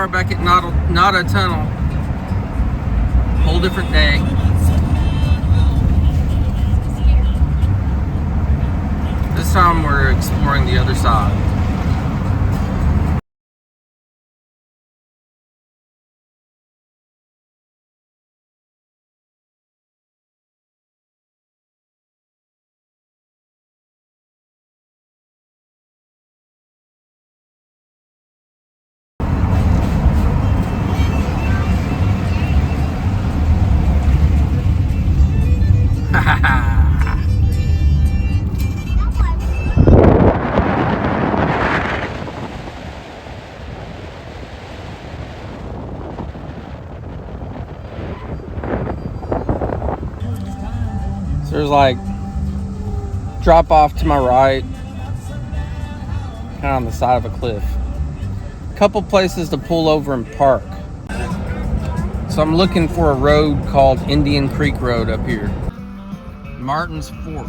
are back at Nada Tunnel. Whole different day. This time we're exploring the other side. So there's like drop off to my right, kind of on the side of a cliff. Couple places to pull over and park. So I'm looking for a road called Indian Creek Road up here. Martin's Fork.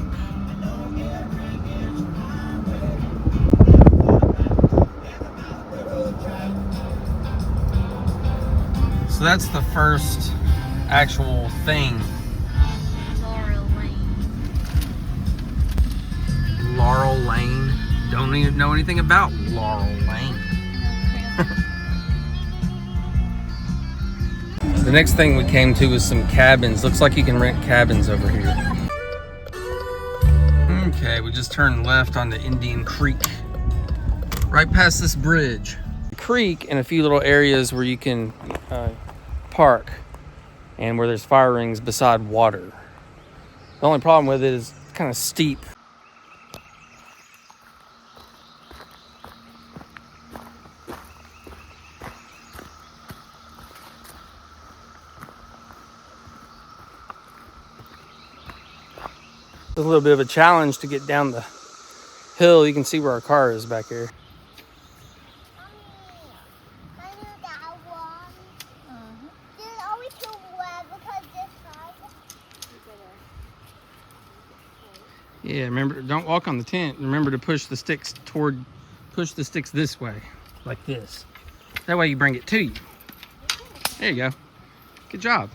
So that's the first actual thing. Laurel Lane. Don't even know anything about Laurel Lane. The next thing we came to was some cabins. Looks like you can rent cabins over here. Okay, we just turned left onto Indian Creek. Right past this bridge. The creek and a few little areas where you can park and where there's fire rings beside water. The only problem with it is it's kind of steep. It's a little bit of a challenge to get down the hill. You can see where our car is back here. Yeah, remember, don't walk on the tent. Remember to push the sticks this way, like this. That way you bring it to you. There you go. Good job.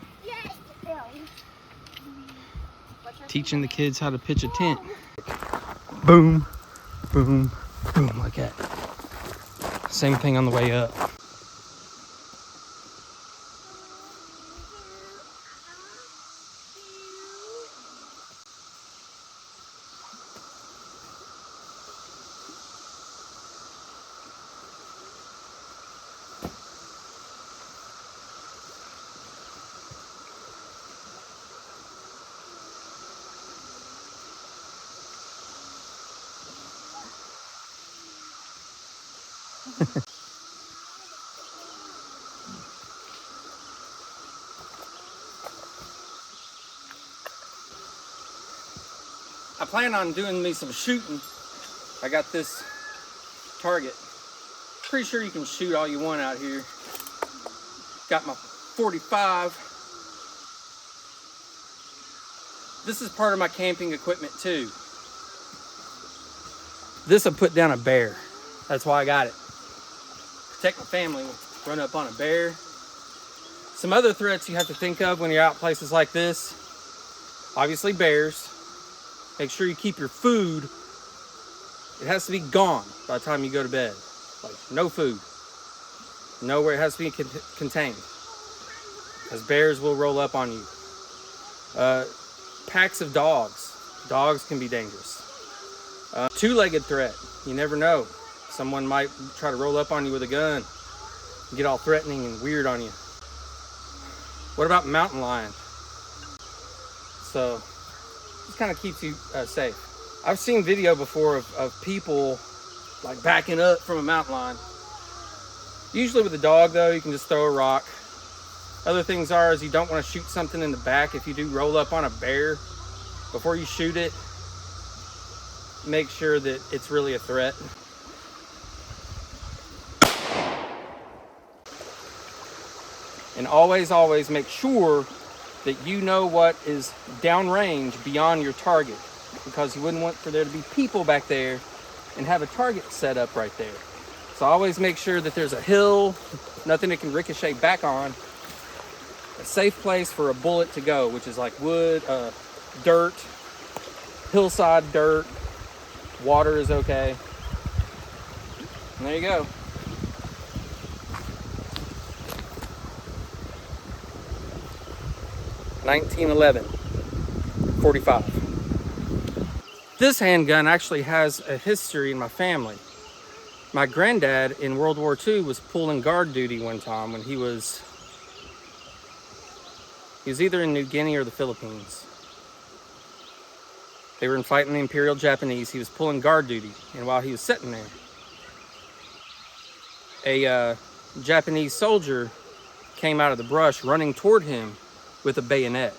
Teaching the kids how to pitch a tent. Boom, boom, boom, like that. Same thing on the way up. I plan on doing me some shooting. I got this target. Pretty sure you can shoot all you want out here. Got my 45. This is part of my camping equipment too. This will put down a bear. That's why I got it. Protect my family, run up on a bear. Some other threats you have to think of when you're out places like this. Obviously bears. Make sure you keep your food. It has to be gone by the time you go to bed. Like no food. Nowhere it has to be contained. Because bears will roll up on you. Packs of dogs. Dogs can be dangerous. Two-legged threat. You never know. Someone might try to roll up on you with a gun. Get all threatening and weird on you. What about mountain lion? So this kind of keeps you safe. I've seen video before of people like backing up from a mountain lion. Usually with a dog though, you can just throw a rock. Other things is you don't want to shoot something in the back. If you do roll up on a bear, before you shoot it, make sure that it's really a threat. And always make sure that you know what is downrange beyond your target, because you wouldn't want for there to be people back there and have a target set up right there. So always make sure that there's a hill, nothing that can ricochet back on. A safe place for a bullet to go, which is like wood, dirt, hillside dirt, water is okay. And there you go. (1911) 45. This handgun actually has a history in my family. My granddad in World War II was pulling guard duty one time when he was either in New Guinea or the Philippines. They were fighting the Imperial Japanese. He was pulling guard duty, and while he was sitting there, a Japanese soldier came out of the brush running toward him with a bayonet.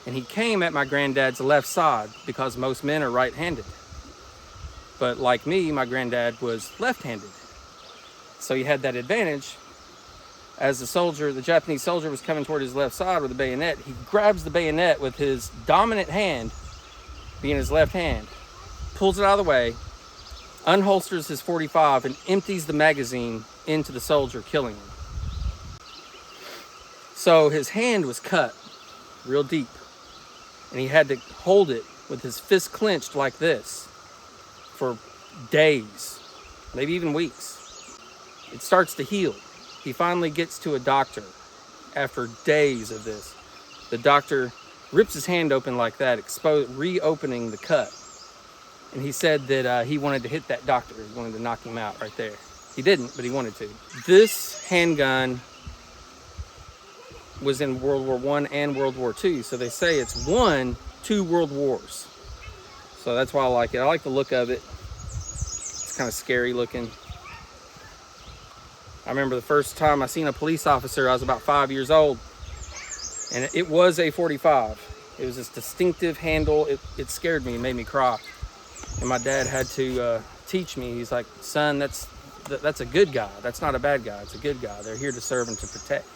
And he came at my granddad's left side because most men are right-handed. But like me, my granddad was left-handed. So he had that advantage. As the Japanese soldier was coming toward his left side with a bayonet, he grabs the bayonet with his dominant hand, being his left hand, pulls it out of the way, unholsters his .45, and empties the magazine into the soldier, killing him. So his hand was cut real deep, and he had to hold it with his fist clenched like this for days, maybe even weeks. It starts to heal. He finally gets to a doctor after days of this. The doctor rips his hand open like that, reopening the cut. And he said that he wanted to hit that doctor. He wanted to knock him out right there. He didn't, but he wanted to. This handgun was in World War I and World War II. So they say it's won 2 world wars. So that's why I like it. I like the look of it. It's kind of scary looking. I remember the first time I seen a police officer, I was about 5 years old. And it was a .45. It was this distinctive handle. It scared me and made me cry. And my dad had to teach me. He's like, son, that's a good guy. That's not a bad guy. It's a good guy. They're here to serve and to protect.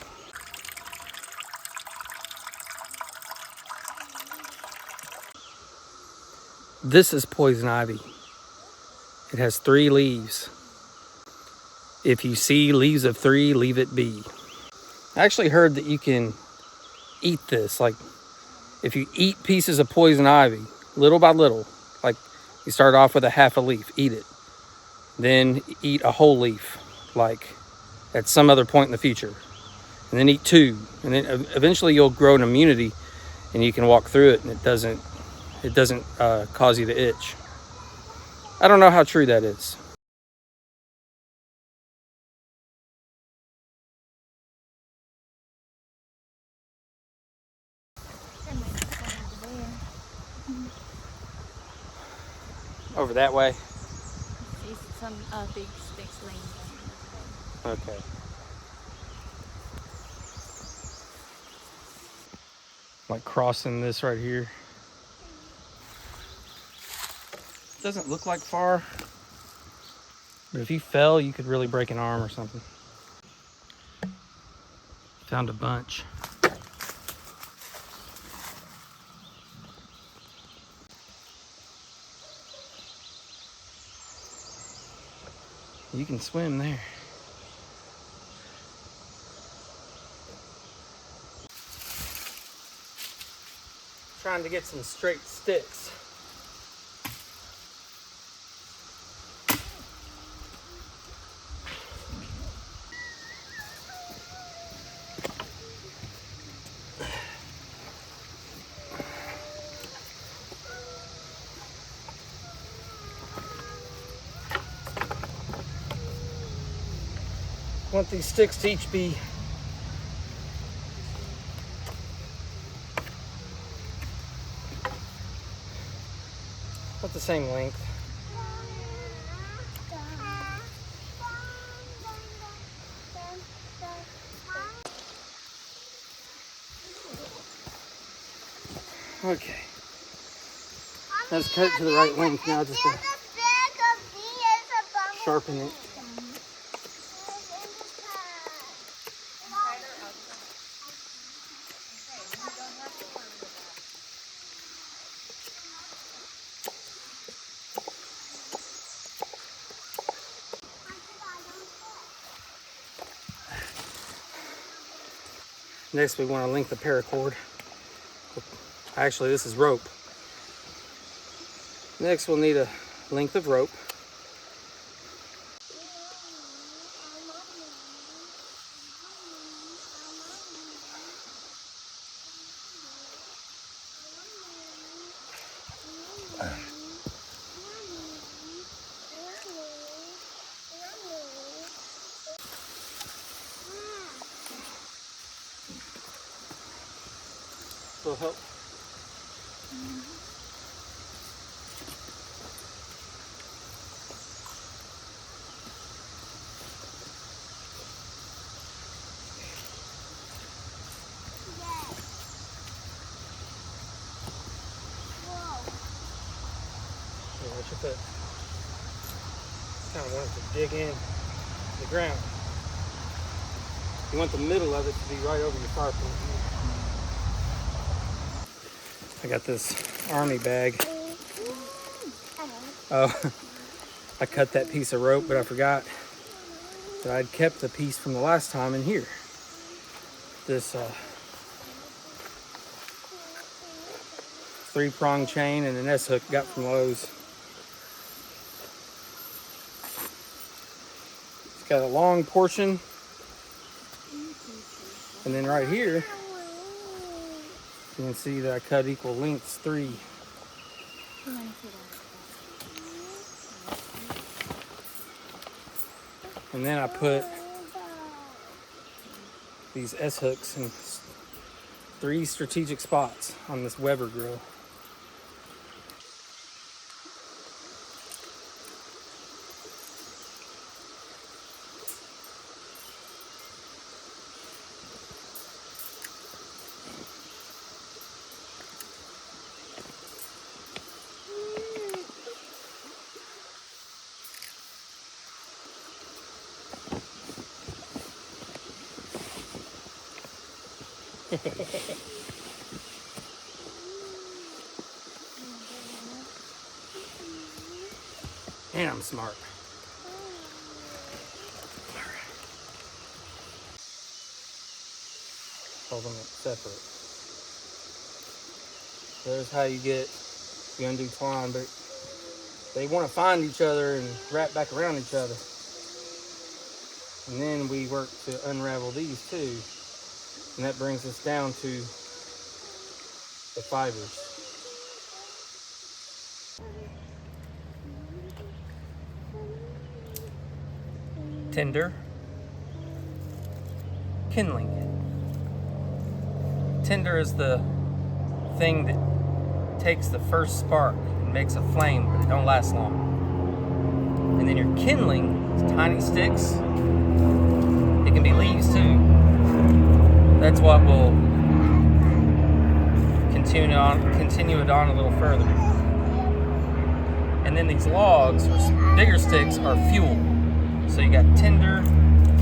This is poison ivy. It has 3 leaves. If you see leaves of 3, leave it be. I actually heard that you can eat this. Like, if you eat pieces of poison ivy, little by little, like you start off with a half a leaf, eat it. Then eat a whole leaf, like at some other point in the future. And then eat 2. And then eventually you'll grow an immunity and you can walk through it and it doesn't cause you to itch. I don't know how true that is. Over that way? Some big sticks laying down. Okay. Like crossing this right here. Doesn't look like far, but if you fell, you could really break an arm or something. Found a bunch. You can swim there. Trying to get some straight sticks. I want these sticks to each be about the same length. Okay. Let's cut it to the right length now, just to sharpen it. Next, we want to length the paracord. Actually, this is rope. Next, we'll need a length of rope. Will help. Watch your foot. Kind of want it to dig in the ground. You want the middle of it to be right over your fire pit. I got this army bag. Oh, I cut that piece of rope, but I forgot that I'd kept the piece from the last time in here. This 3-prong chain and an S-hook got from Lowe's. It's got a long portion, and then right here you can see that I cut equal lengths 3. And then I put these S-hooks in 3 strategic spots on this Weber grill. And I'm smart. Hold them separate. There's how you undo twine, but they want to find each other and wrap back around each other. And then we work to unravel these too. And that brings us down to the fibers. Tinder, kindling. Tinder is the thing that takes the first spark and makes a flame, but it don't last long. And then your kindling is tiny sticks. It can be leaves too. That's what will continue it on a little further. And then these logs, or bigger sticks, are fuel. So you got tinder,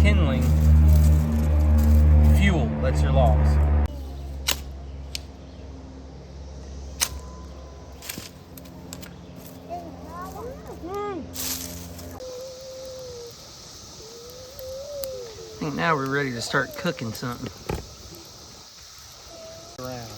kindling, fuel. That's your logs. I think now we're ready to start cooking something. Around.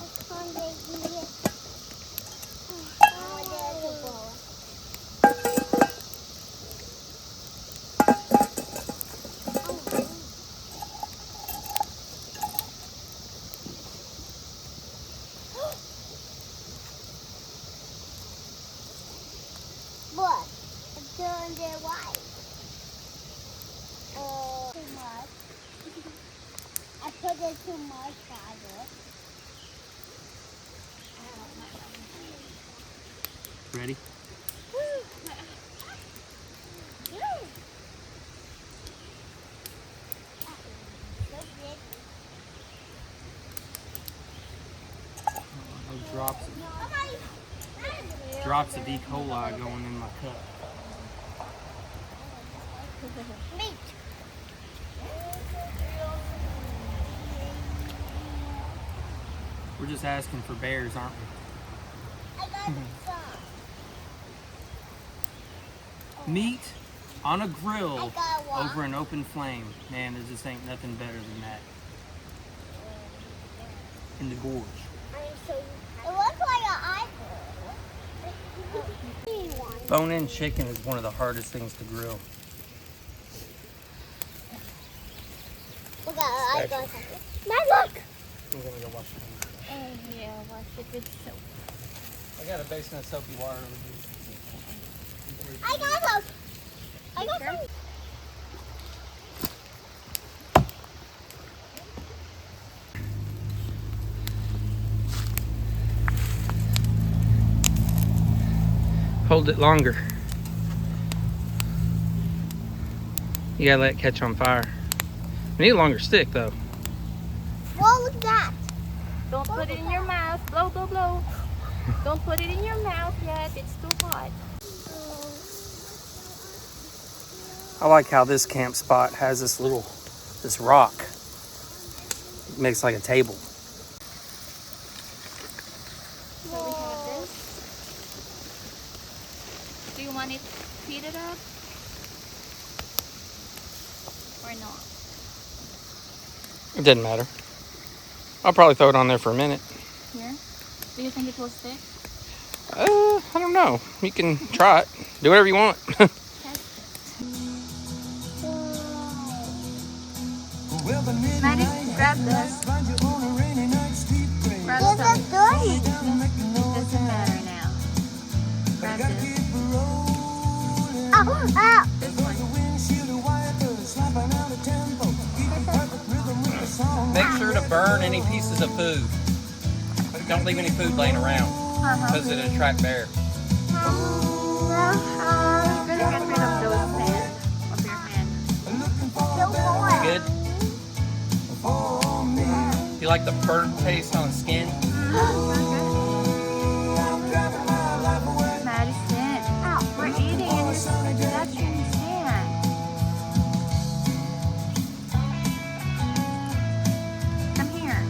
Look, it's doing their white. Too much. I put it too much, Father. Ready? Drops of E. coli going in my cup. Meat. We're just asking for bears, aren't we? I got some. Meat on a grill I got one. over an open flame. Man, there just ain't nothing better than that. in the gorge. It looks like an eyeball. Bone-in chicken is one of the hardest things to grill. Look at the eyeball. Now look! I'm gonna go wash it. Oh yeah, wash it with soap. I got a basin of soapy water over here. I got some. I got some. Hold it longer. You gotta let it catch on fire. We need a longer stick though. Whoa, look at that. Don't put it in your mouth. Blow, blow, blow. Don't put it in your mouth yet. It's too hot. I like how this camp spot has this rock. It makes like a table. So we have this. Do you want it heated up or not? It doesn't matter. I'll probably throw it on there for a minute. Here? Do you think it will stick? I don't know. You can try it. Do whatever you want. Maddie, grab this. Grab This some. is good. It doesn't matter now. Grab this. Oh, oh. This one. Make sure to burn any pieces of food. Don't leave any food laying around because it attracts bear. You're gonna get rid of those sand of your hand. Still more. Good? You like the burnt taste on the skin? Madison, we're eating and you're touching sand. Come here.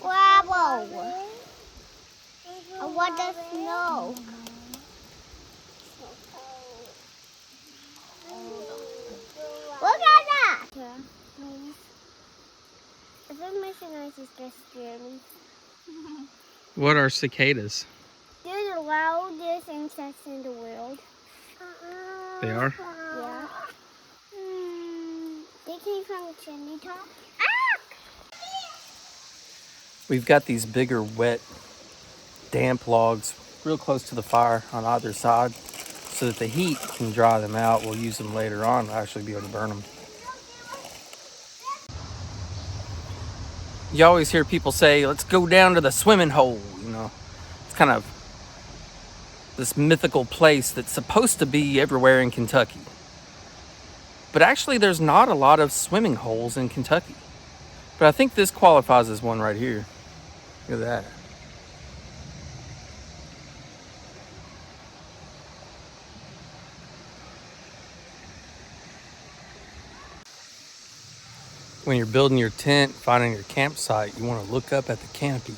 Bravo. I want the snow. Look at that. If I'm missing noise, it's just scare me. What are cicadas? They're the loudest insects in the world. They are? Yeah. They came from the chimney top. We've got these bigger, wet, damp logs real close to the fire on either side so that the heat can dry them out. We'll use them later on to actually be able to burn them. You always hear people say, let's go down to the swimming hole, you know. It's kind of this mythical place that's supposed to be everywhere in Kentucky. But actually, there's not a lot of swimming holes in Kentucky. But I think this qualifies as one right here. Look at that. When you're building your tent, finding your campsite, you want to look up at the canopy.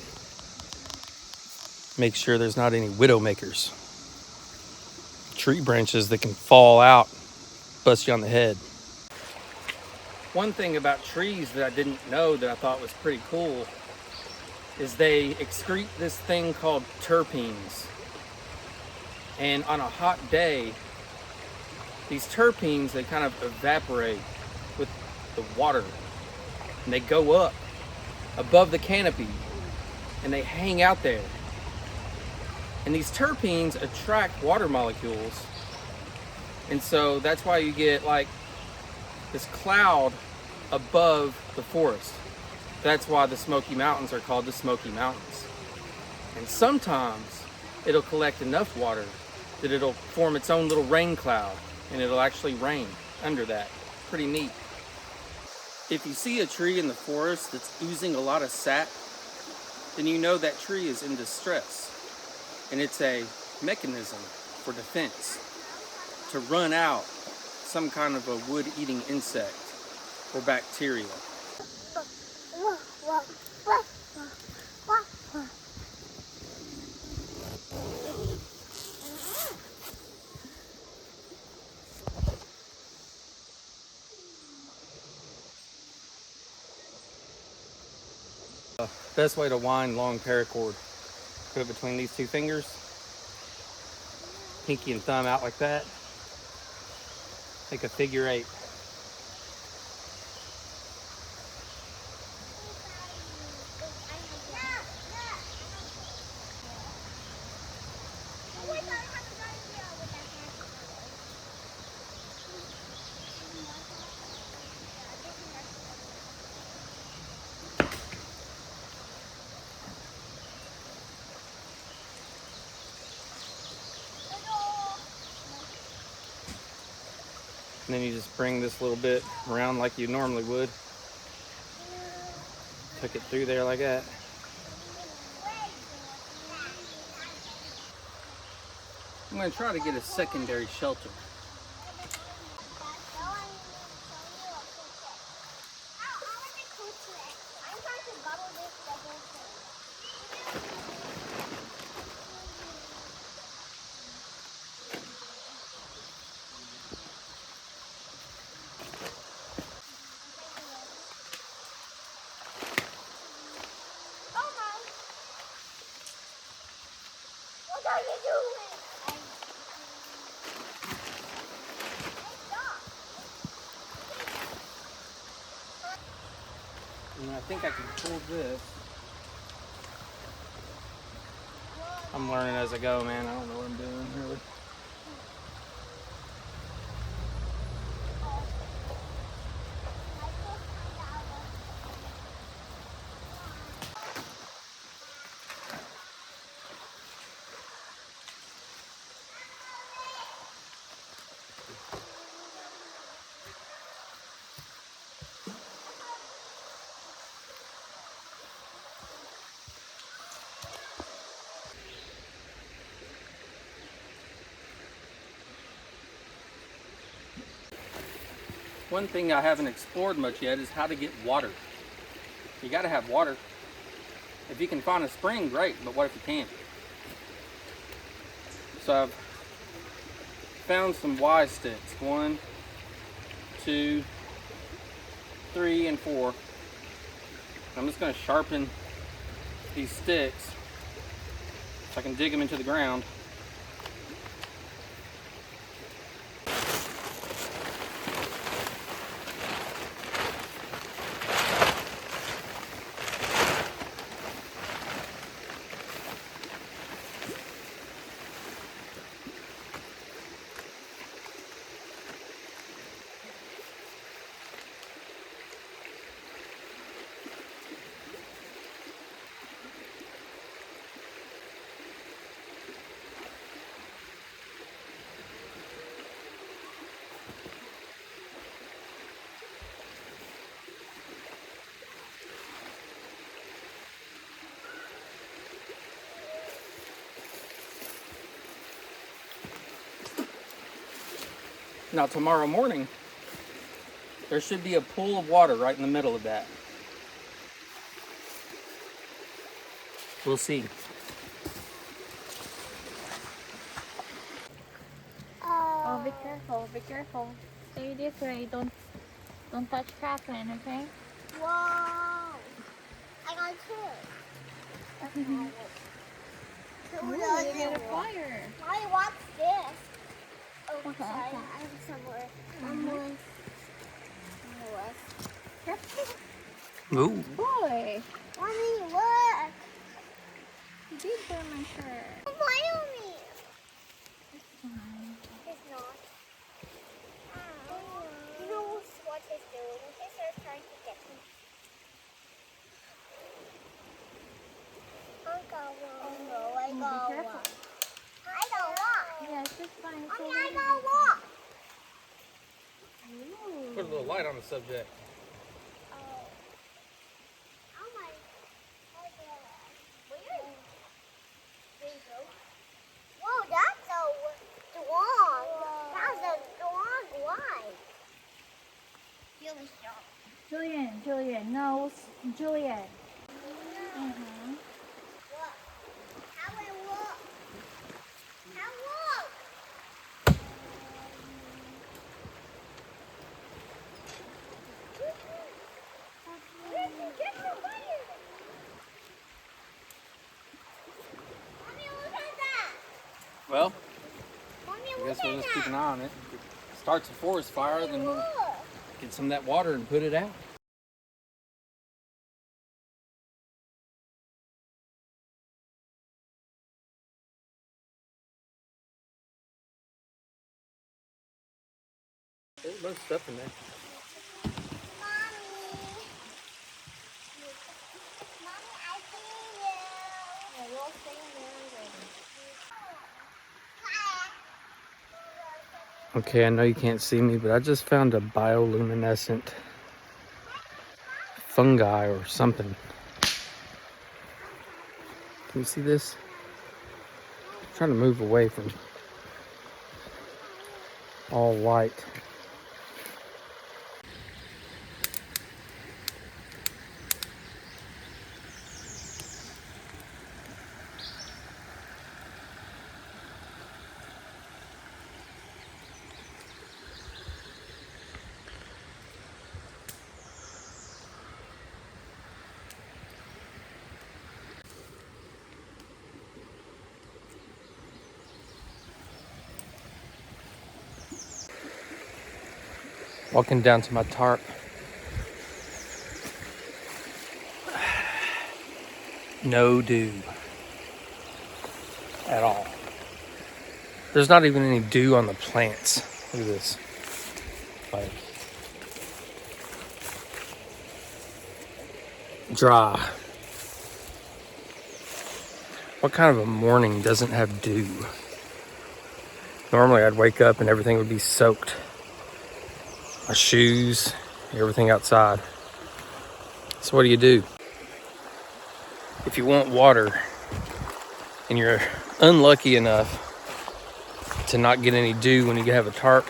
Make sure there's not any widowmakers. Tree branches that can fall out, bust you on the head. One thing about trees that I didn't know that I thought was pretty cool is they excrete this thing called terpenes. And on a hot day, these terpenes, they kind of evaporate with the water. And they go up above the canopy and they hang out there. And these terpenes attract water molecules. And so that's why you get like this cloud above the forest. That's why the Smoky Mountains are called the Smoky Mountains. And sometimes it'll collect enough water that it'll form its own little rain cloud and it'll actually rain under that. Pretty neat. If you see a tree in the forest that's oozing a lot of sap, then you know that tree is in distress. And it's a mechanism for defense to run out some kind of a wood-eating insect or bacteria. Best way to wind long paracord. Put it between these two fingers. Pinky and thumb out like that. Make a figure 8. And then you just bring this little bit around like you normally would. Tuck it through there like that. I'm going to try to get a secondary shelter. And I think I can pull this. I'm learning as I go, man. I don't know what I'm doing really. One thing I haven't explored much yet is how to get water. You gotta have water. If you can find a spring, great, but what if you can't? So I've found some Y sticks. 1, 2, 3, and 4. I'm just gonna sharpen these sticks so I can dig them into the ground. Now tomorrow morning, there should be a pool of water right in the middle of that. We'll see. be careful, be careful. Stay this way, don't touch Catherine, okay? Whoa! I got two. Okay. Ooh, you got a fire. Mommy, what's this? Oh, Okay, sorry. okay. I have some more. One more. Ooh. Boy, Mommy, look! you did burn my shirt. Follow me. It's fine. It's not. You know what he's doing? He's trying to get me. I got one. Oh no, I got Be careful. one. I got one. Yes, it's fine. It's Mommy, okay. I got one. Ooh. Put a little light on the subject. Oh. Oh my. Weird. There you go. Whoa, that's a dog. That's a dog light. Really sharp. Julian, no, Julian. Mm-hmm. Look. How it look? How look? Where did you get the fire? Mommy, look at that. Well, Mommy, I look guess we'll at just keep that. an eye on it. If it starts a forest fire, then we'll Look. get some of that water and put it out. There's a bunch of stuff in there. Mommy, I see you. Yeah, we'll stay in there. Okay, I know you can't see me, but I just found a bioluminescent fungi or something. Can you see this? I'm trying to move away from all white. Walking down to my tarp. No dew at all. There's not even any dew on the plants. Look at this. Like dry. What kind of a morning doesn't have dew? Normally I'd wake up and everything would be soaked. My shoes, everything outside. So what do? If you want water and you're unlucky enough to not get any dew when you have a tarp,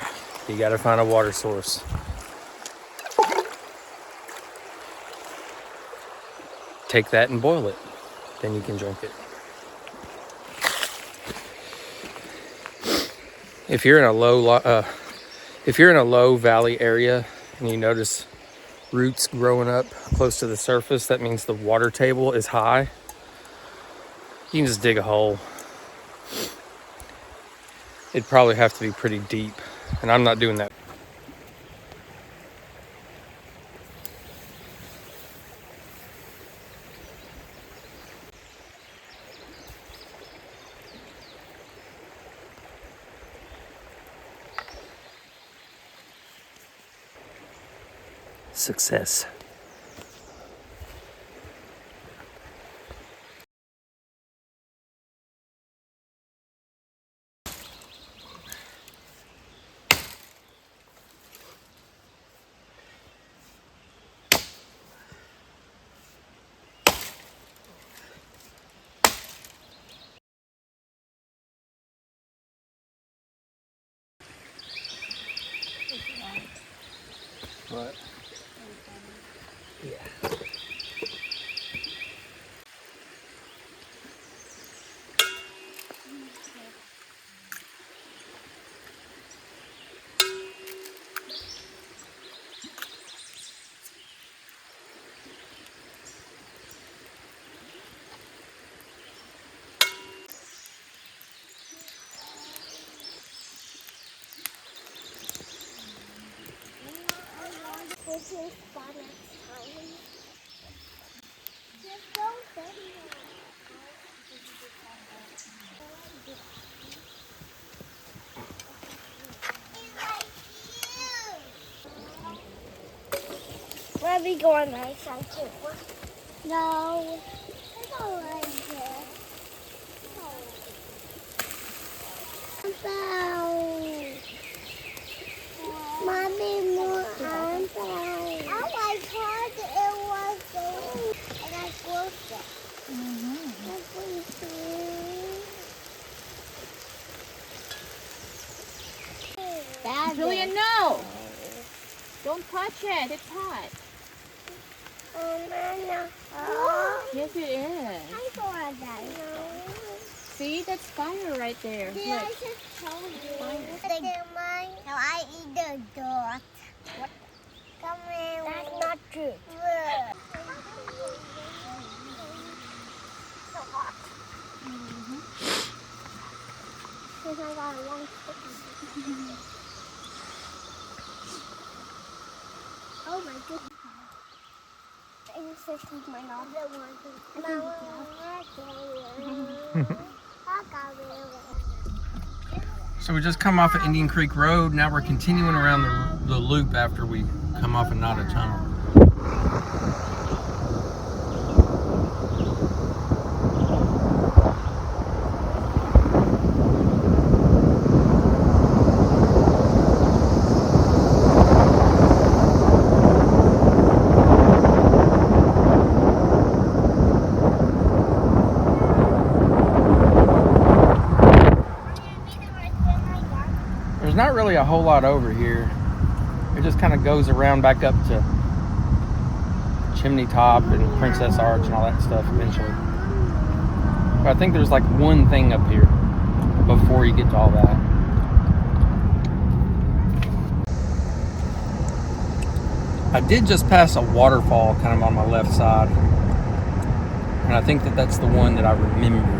you gotta find a water source. Take that and boil it, then you can drink it. If you're in a low valley area and you notice roots growing up close to the surface, that means the water table is high. You can just dig a hole. It'd probably have to be pretty deep, and I'm not doing that. Success. What? Yeah. fishing spot next time. Just go there. Where are we going next time too? No. I don't like it. Mommy, more I like hard it was there. And I closed it. Julian, no! Don't touch it. It's hot. Yes, it is. I saw that. See, that's fire right there. See, I just told you. Now I eat the dot. What? Come here. That's not true. So hot. Because I got a long stick. Oh my goodness. I used to take my other one. So we just come off of Indian Creek Road. Now we're continuing around the loop after we come off of Nada Tunnel. There's not really a whole lot over here. It just kind of goes around back up to Chimney Top and Princess Arch and all that stuff eventually. But I think there's like one thing up here before you get to all that. I did just pass a waterfall kind of on my left side. And I think that that's the one that I remember.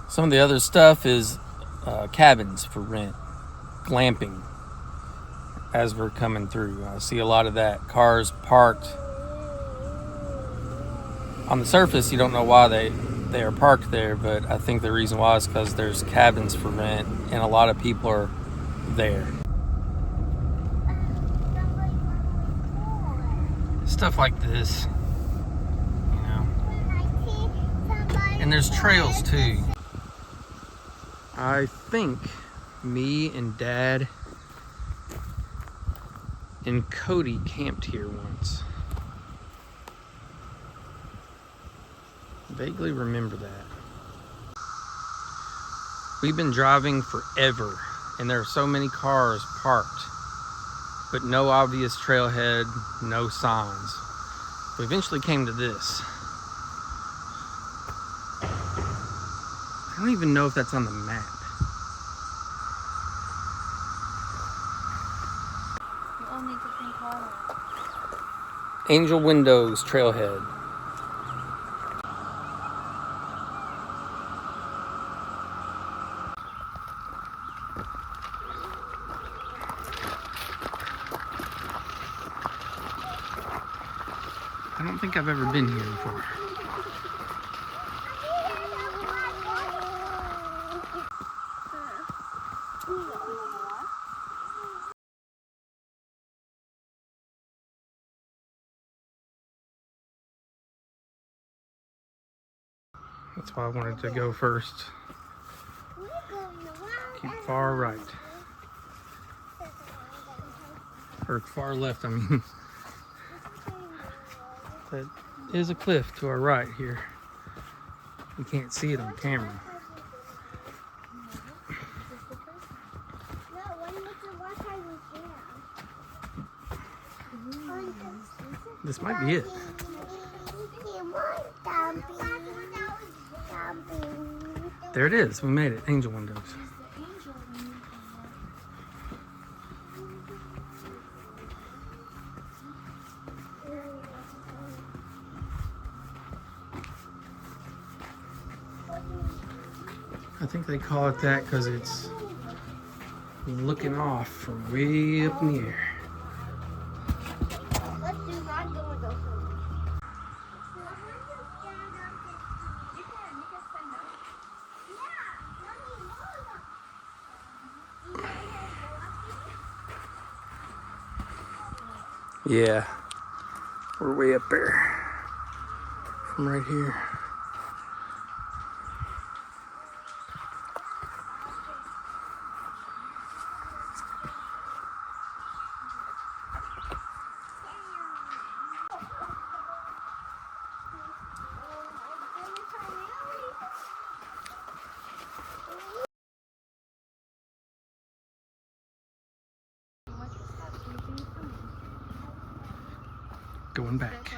Some of the other stuff is cabins for rent, glamping, as we're coming through. I see a lot of that. Cars parked. On the surface, you don't know why they are parked there, but I think the reason why is because there's cabins for rent, and a lot of people are there. Stuff like this, you know. And there's trails too. I think me and Dad and Cody camped here once. Vaguely remember that. We've been driving forever, and there are so many cars parked, but no obvious trailhead, no signs. We eventually came to this. I don't even know if that's on the map. You all need to think harder. Angel Windows Trailhead. I don't think I've ever been here before. That's why I wanted to go first. Keep far right. Or far left, I mean. That is a cliff to our right here. You can't see it on camera. This might be it. There it is. We made it. Angel Windows. I think they call it that because it's looking off from way up in the air. Let's do not go with those. Yeah, we're way up there from right here. Going back.